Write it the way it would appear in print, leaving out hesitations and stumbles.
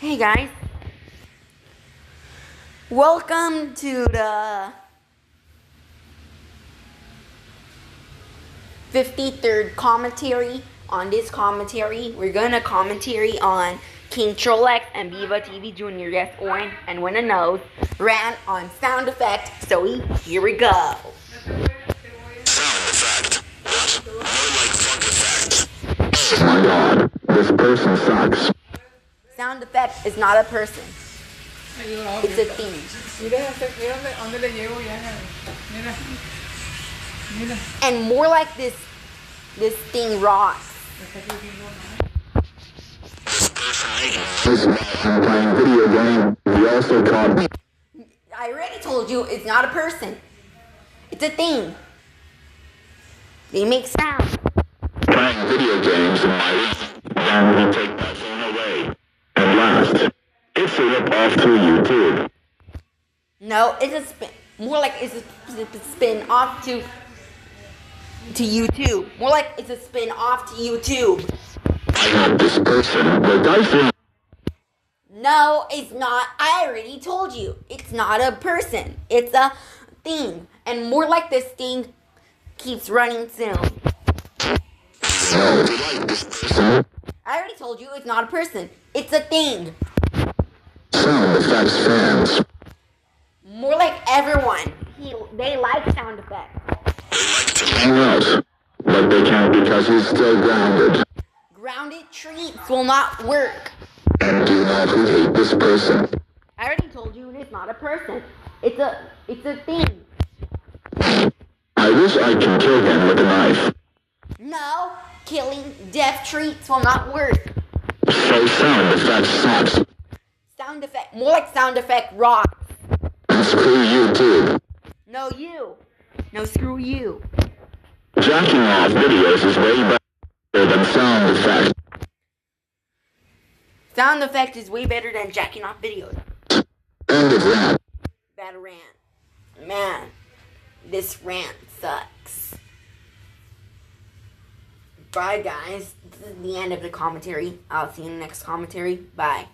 Hey guys, welcome to the 53rd commentary. On this commentary, we're gonna commentary on King Trolex and Viva TV Jr. Yes, Owen and Winna Knows Rant on sound effect. So here we go. Sound effect. What? More like funk effect. Oh my god, this person sucks. Sound effect is not a person. It's a thing. And more like this thing rocks. This person making I'm playing video game. He also called me. I already told you it's not a person. It's a thing. They make sound. Playing video games in my room. Then we take my phone away. And last, it's a rip off to YouTube. No, it's a spin. More like it's a spin off to YouTube. More like it's a spin off to YouTube. I have this person, but I think No, it's not. I already told you. It's not a person. It's a thing. And more like this thing keeps running soon. no, like this person. I already told you it's not a person. It's a thing. Sound effects fans. More like everyone. They like sound effects. Hang out. But they can't because he's still grounded. Grounded treats will not work. And do not who hate this person. I already told you it's not a person. It's a thing. I wish I could kill him with a knife. No, killing death treats will not work. So sound effects sucks. Sound effect, more like sound effect rock. And screw you too. No, you. No, screw you. Jacking off videos is way better than sound effects. Sound effect is way better than jacking off videos. End of rant. Bad rant. Man, this rant sucks. Bye, guys. This is the end of the commentary. I'll see you in the next commentary. Bye.